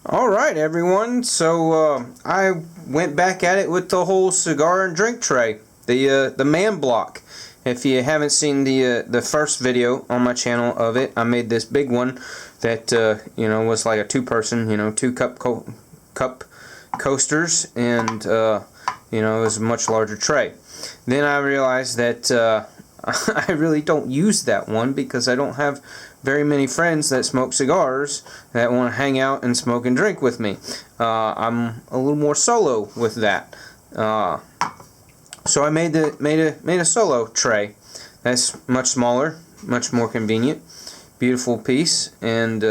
Alright everyone, so I went back at it with the whole cigar and drink tray, the man block. If you haven't seen the first video on my channel of it, I made this big one that was like a two-person, two cup coasters, and it was a much larger tray. Then I realized that I really don't use that one because I don't have very many friends that smoke cigars that want to hang out and smoke and drink with me. I'm a little more solo with that. So I made a solo tray that's much smaller, much more convenient, beautiful piece, and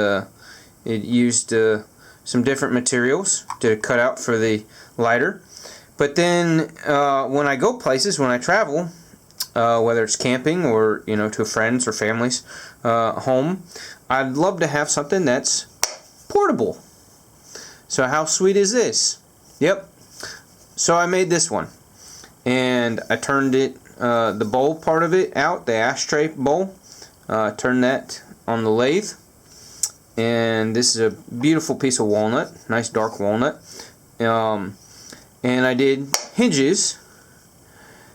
it used some different materials to cut out for the lighter. But then when I go places, when I travel, whether it's camping or to a friend's or family's home, I'd love to have something that's portable. So how sweet is this? Yep. So I made this one, and I turned it, the bowl part of it out, the ashtray bowl. Turned that on the lathe, and this is a beautiful piece of walnut, nice dark walnut. And I did hinges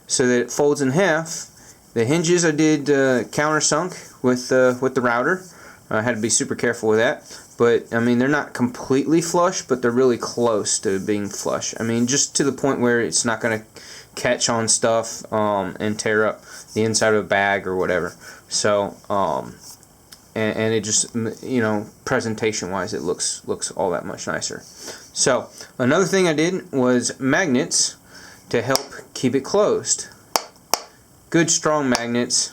so that it folds in half. The hinges I did countersunk with the router. I had to be super careful with that. But I mean, they're not completely flush, but they're really close to being flush. I mean, just to the point where it's not going to catch on stuff and tear up the inside of a bag or whatever. So and it just, presentation wise, it looks all that much nicer. So another thing I did was magnets to help keep it closed. Good strong magnets.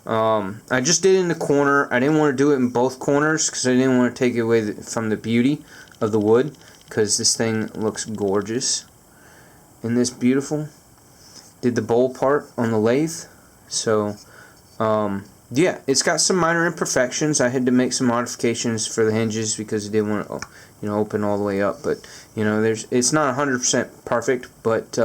I just did it in the corner. I didn't want to do it in both corners because I didn't want to take away from the beauty of the wood, because this thing looks gorgeous. Isn't this beautiful? Did the bowl part on the lathe. So yeah, it's got some minor imperfections. I had to make some modifications for the hinges because it didn't want to open all the way up. But it's not 100% perfect, but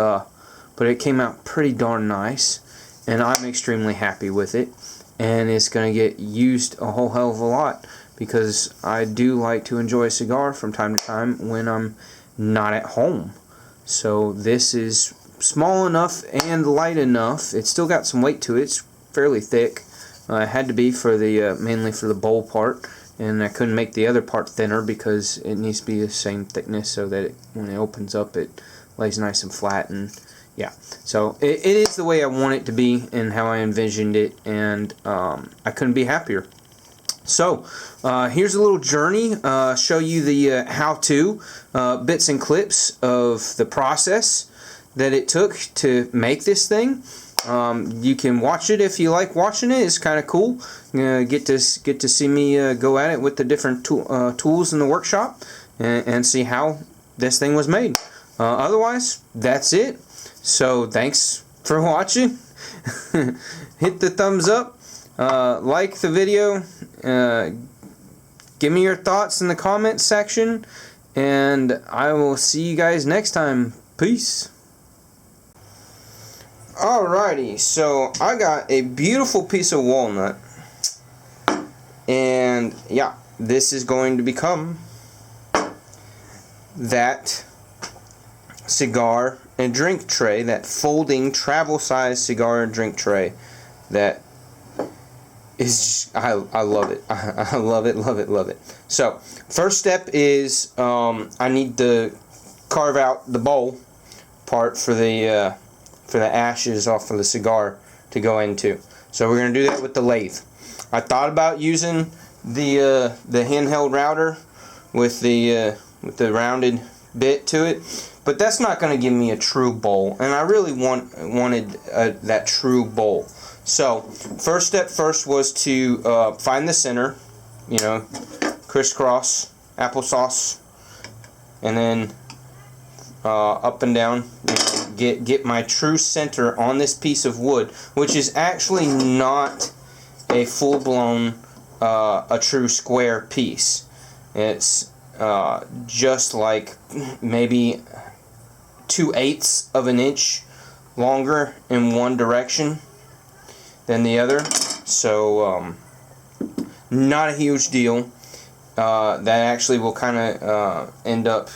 it came out pretty darn nice, and I'm extremely happy with it. And it's going to get used a whole hell of a lot because I do like to enjoy a cigar from time to time when I'm not at home. So this is small enough and light enough. It's still got some weight to it. It's fairly thick. It had to be for the mainly for the bowl part, and I couldn't make the other part thinner because it needs to be the same thickness so that when it opens up it lays nice and flat. And yeah, so it is the way I want it to be and how I envisioned it, and I couldn't be happier. So here's a little journey, show you the how-to bits and clips of the process that it took to make this thing. You can watch it if you like watching it. It's kind of cool. Get to see me go at it with the different tools in the workshop and see how this thing was made. Otherwise, that's it. So thanks for watching. Hit the thumbs up. Like the video. Give me your thoughts in the comments section, and I will see you guys next time. Peace. Alrighty, so I got a beautiful piece of walnut, and yeah, this is going to become that cigar and drink tray, that folding travel size cigar and drink tray that is just, I love it. I love it, love it, love it. So first step is I need to carve out the bowl part for the ashes off of the cigar to go into. So we're going to do that with the lathe. I thought about using the handheld router with the rounded bit to it, but that's not going to give me a true bowl, and I really wanted that true bowl. So first step first was to find the center, crisscross applesauce, and then up and down, get my true center on this piece of wood, which is actually not a full-blown a true square piece. It's just like maybe 2/8 of an inch longer in one direction than the other, so not a huge deal. that actually will kind of end up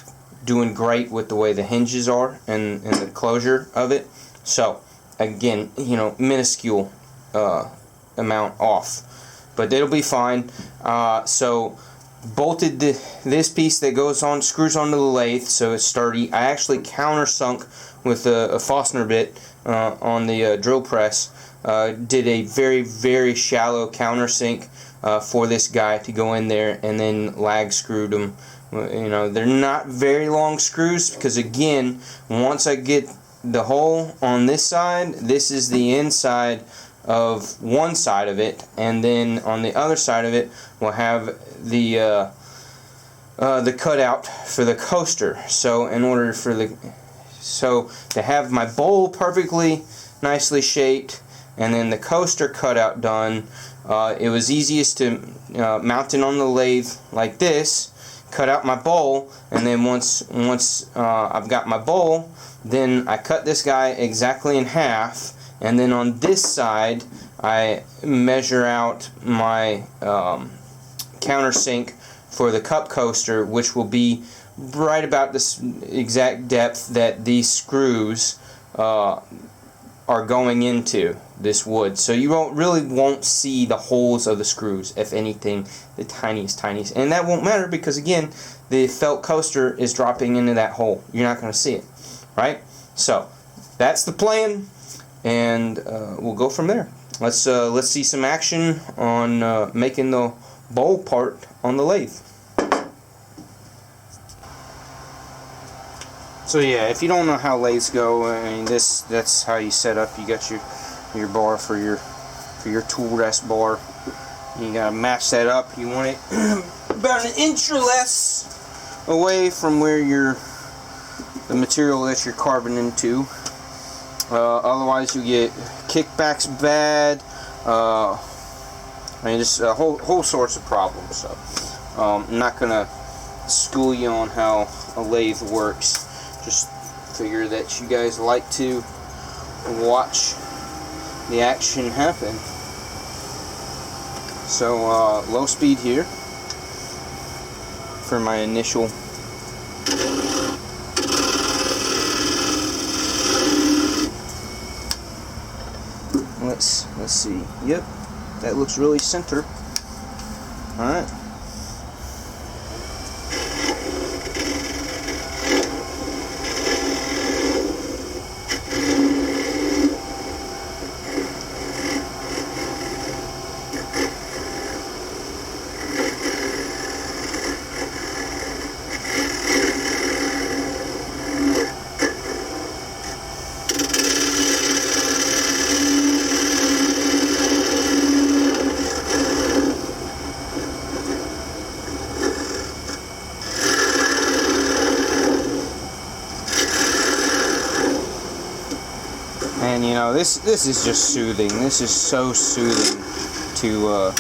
doing great with the way the hinges are and the closure of it. So again, you know, minuscule amount off, but it'll be fine. So bolted this piece that goes on, screws onto the lathe so it's sturdy. I actually countersunk with a Fastener bit on the drill press. Did a very shallow countersink for this guy to go in there, and then lag screwed them. You know, they're not very long screws because, again, once I get the hole on this side, this is the inside of one side of it, and then on the other side of it we'll have the cutout for the coaster. So in order for to have my bowl perfectly nicely shaped and then the coaster cutout done, it was easiest to mount it on the lathe like this, cut out my bowl, and then once I've got my bowl, then I cut this guy exactly in half, and then on this side I measure out my countersink for the cup coaster, which will be right about this exact depth that these screws are going into this wood. So you won't see the holes of the screws, if anything, the tiniest. And that won't matter because, again, the felt coaster is dropping into that hole. You're not going to see it, right? So that's the plan, and we'll go from there. Let's see some action on making the bowl part on the lathe. So yeah, if you don't know how lathes go, I mean, that's how you set up. You got your bar for your tool rest bar. You gotta match that up. You want it about an inch or less away from where the material that you're carving into. Otherwise, you get kickbacks bad. I mean, just a whole sorts of problems. So I'm not gonna school you on how a lathe works. Just figure that you guys like to watch the action happen. So low speed here for my initial let's see. Yep, that looks really center. Alright. And you know, this is just soothing. This is so soothing to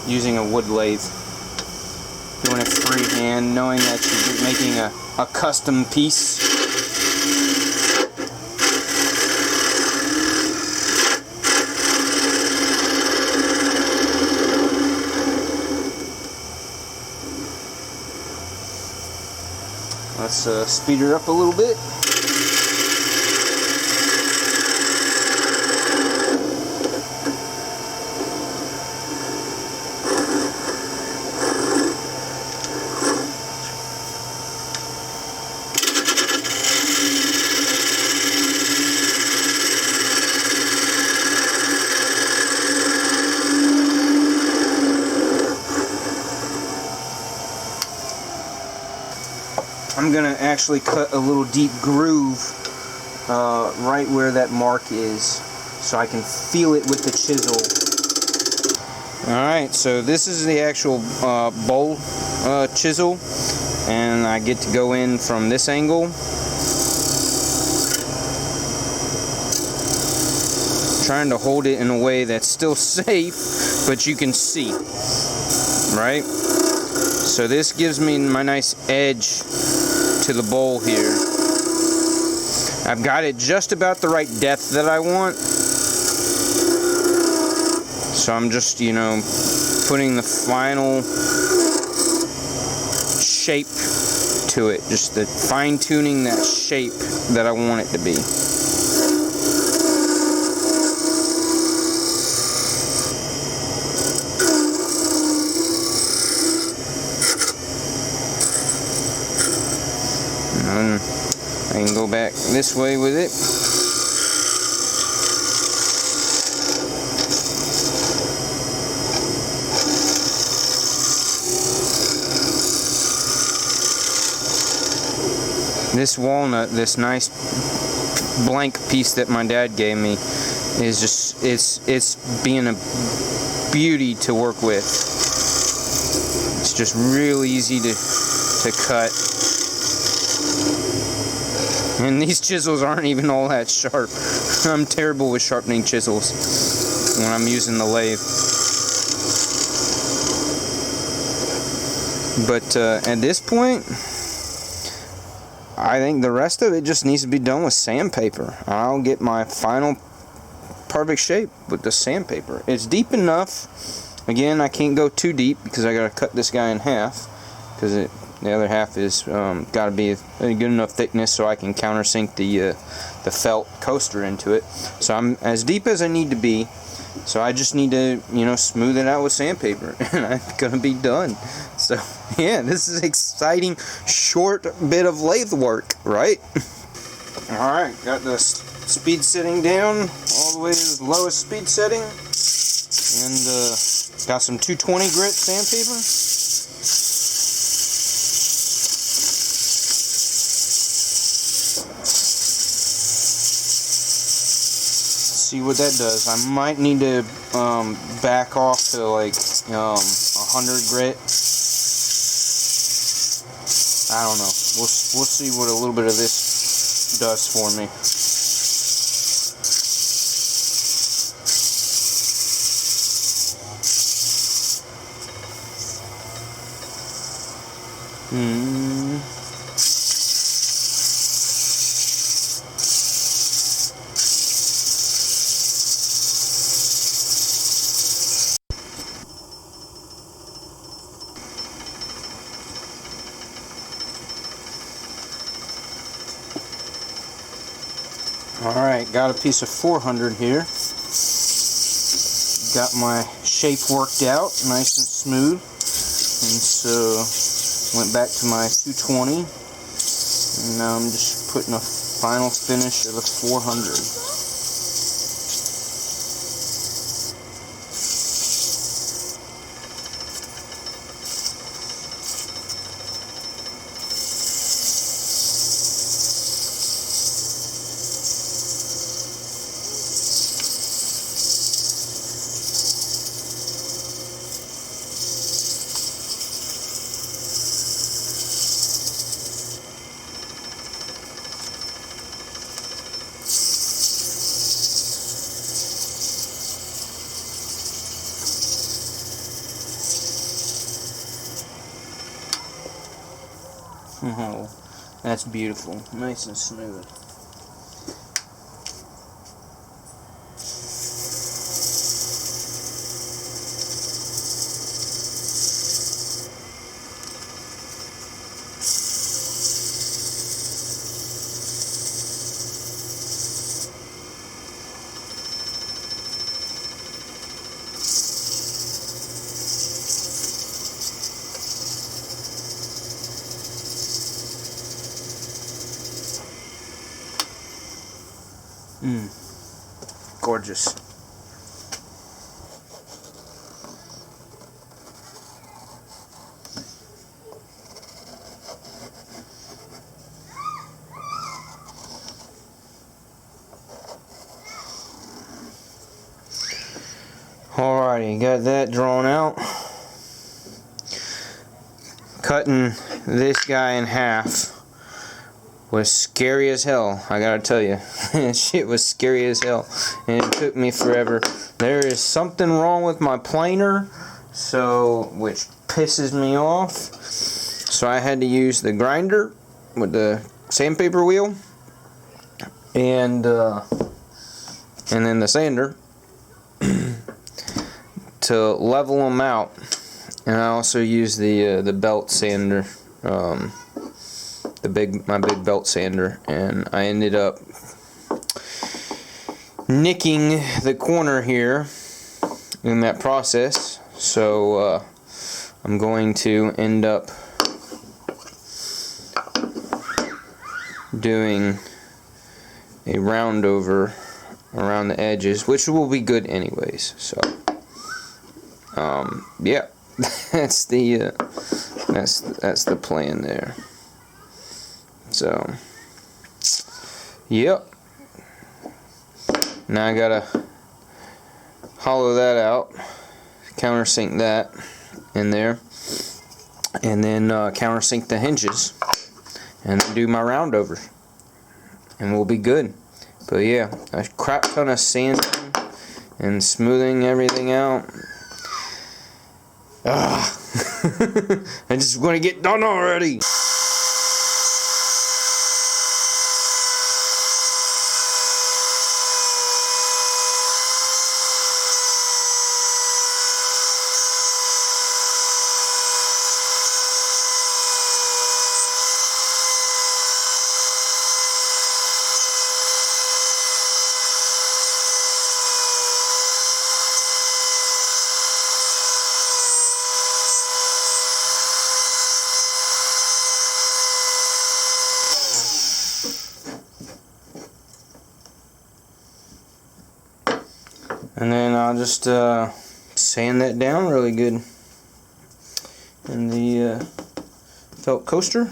using a wood lathe, doing it freehand, knowing that you're making a custom piece. Let's speed her up a little bit. I'm gonna actually cut a little deep groove right where that mark is, so I can feel it with the chisel. Alright, so this is the actual bowl chisel, and I get to go in from this angle. Trying to hold it in a way that's still safe, but you can see, right? So this gives me my nice edge to the bowl here. I've got it just about the right depth that I want. So I'm just, you know, putting the final shape to it. Just the fine-tuning that shape that I want it to be. And I can go back this way with it. This walnut, this nice blank piece that my dad gave me, is just, it's being a beauty to work with. It's just real easy to cut. And these chisels aren't even all that sharp. I'm terrible with sharpening chisels when I'm using the lathe. But at this point, I think the rest of it just needs to be done with sandpaper. I'll get my final perfect shape with the sandpaper. It's deep enough. Again, I can't go too deep because I gotta cut this guy in half, because the other half is got to be a good enough thickness so I can countersink the felt coaster into it. So I'm as deep as I need to be. So I just need to, you know, smooth it out with sandpaper, and I'm gonna be done. So yeah, this is exciting short bit of lathe work, right? All right, got the speed setting down all the way to the lowest speed setting, and got some 220 grit sandpaper. See what that does. I might need to back off to like 100 grit. I don't know. We'll see what a little bit of this does for me. Alright, got a piece of 400 here. Got my shape worked out, nice and smooth. And so, went back to my 220. And now I'm just putting a final finish of the 400. Oh, that's beautiful. Nice and smooth. Gorgeous. Alrighty, got that drawn out. Cutting this guy in half was scary as hell, I gotta tell you. Shit was scary as hell, and it took me forever. There is something wrong with my planer, which pisses me off. So I had to use the grinder with the sandpaper wheel, and then the sander to level them out. And I also use the belt sander, my big belt sander, and I ended up nicking the corner here in that process. So I'm going to end up doing a round over around the edges, which will be good anyways. So yeah. That's the plan there. So, yep. Now I gotta hollow that out, countersink that in there, and then countersink the hinges, and then do my round over, and we'll be good. But yeah, a crap ton of sanding and smoothing everything out. I just want to get done already. And then I'll just sand that down really good in the felt coaster,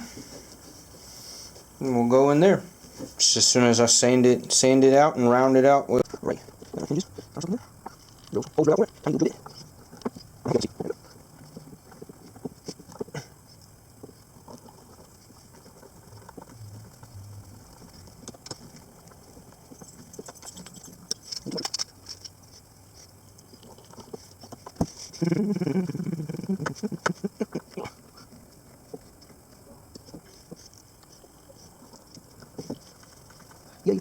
and we'll go in there just as soon as I sand it out and round it out with right. Yeah,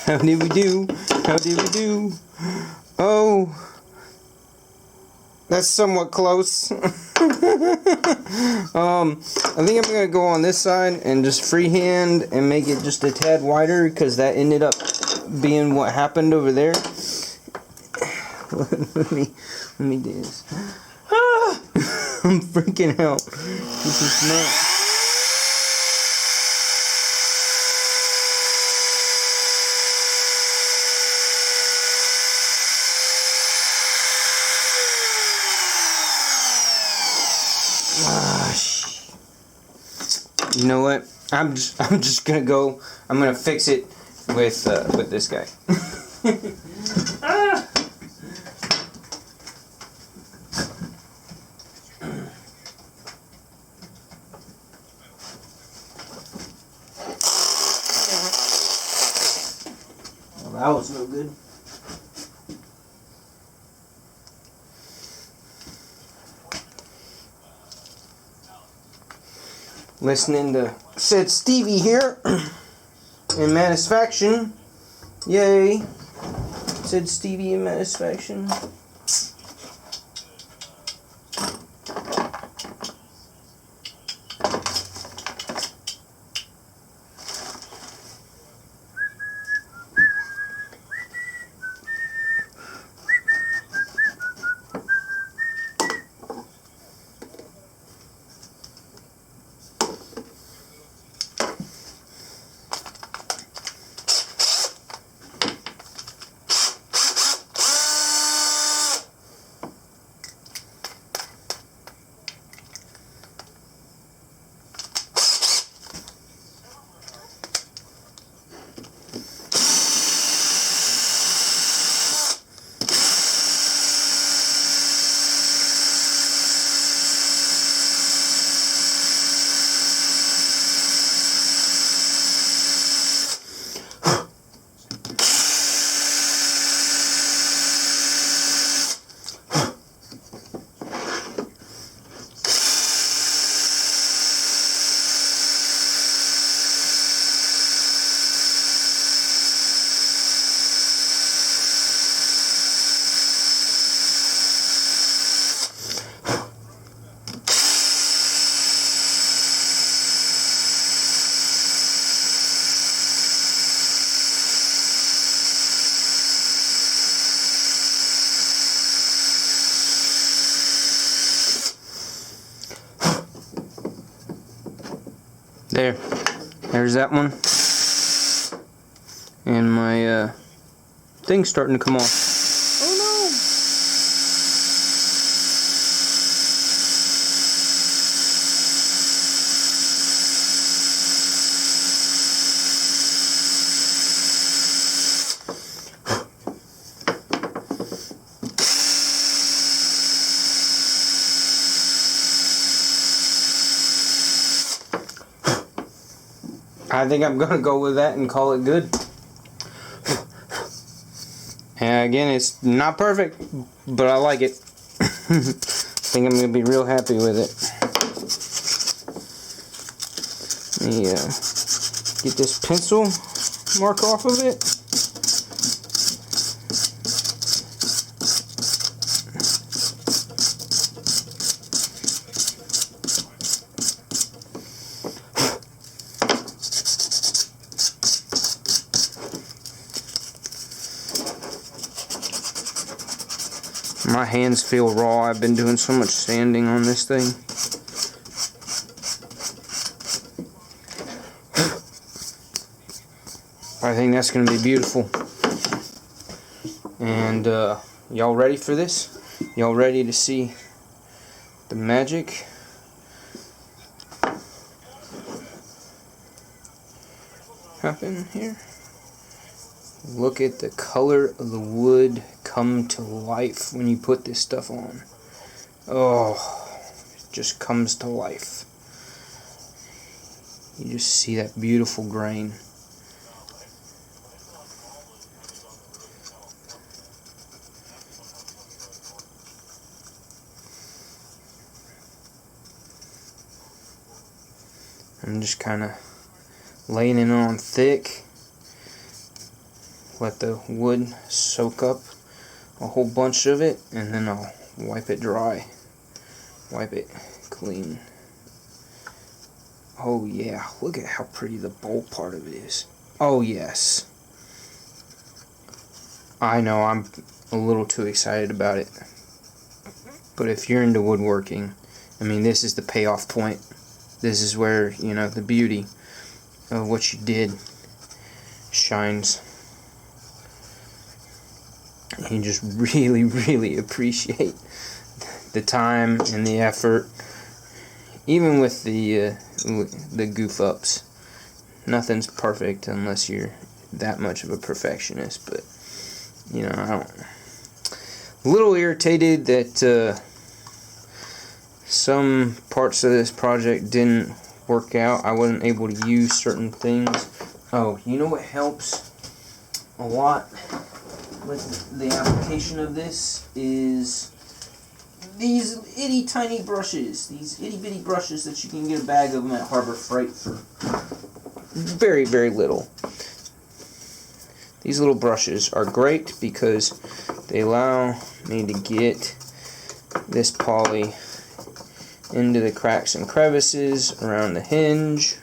How did we do? How did we do? Oh, that's somewhat close. I think I'm gonna go on this side and just freehand and make it just a tad wider, because that ended up being what happened over there. let me do this. I'm freaking out. This is not. You know what? I'm just gonna go. I'm gonna fix it with this guy. Ah! Well, that was no good. Listening to said Stevie here in Manusfaction. Yay. Said Stevie in Manusfaction. There's that one. And my thing's starting to come off. Oh no! I think I'm gonna go with that and call it good. And again, it's not perfect, but I like it. I think I'm gonna be real happy with it. Let me get this pencil mark off of it. My hands feel raw. I've been doing so much sanding on this thing. I think that's going to be beautiful. And y'all ready for this? Y'all ready to see the magic? Happen here? Look at the color of the wood come to life when you put this stuff on. Oh, it just comes to life. You just see that beautiful grain. I'm just kind of laying it on thick. Let the wood soak up a whole bunch of it, and then I'll wipe it dry. Wipe it clean. Oh yeah, look at how pretty the bowl part of it is. Oh yes. I know I'm a little too excited about it. But if you're into woodworking, I mean, this is the payoff point. This is where, you know, the beauty of what you did shines. You just really, really appreciate the time and the effort, even with the goof ups. Nothing's perfect unless you're that much of a perfectionist. But you know, a little irritated that some parts of this project didn't work out. I wasn't able to use certain things. Oh, you know what helps a lot with the application of this is these itty tiny brushes, these itty bitty brushes that you can get a bag of them at Harbor Freight for very, very little. These little brushes are great because they allow me to get this poly into the cracks and crevices around the hinge.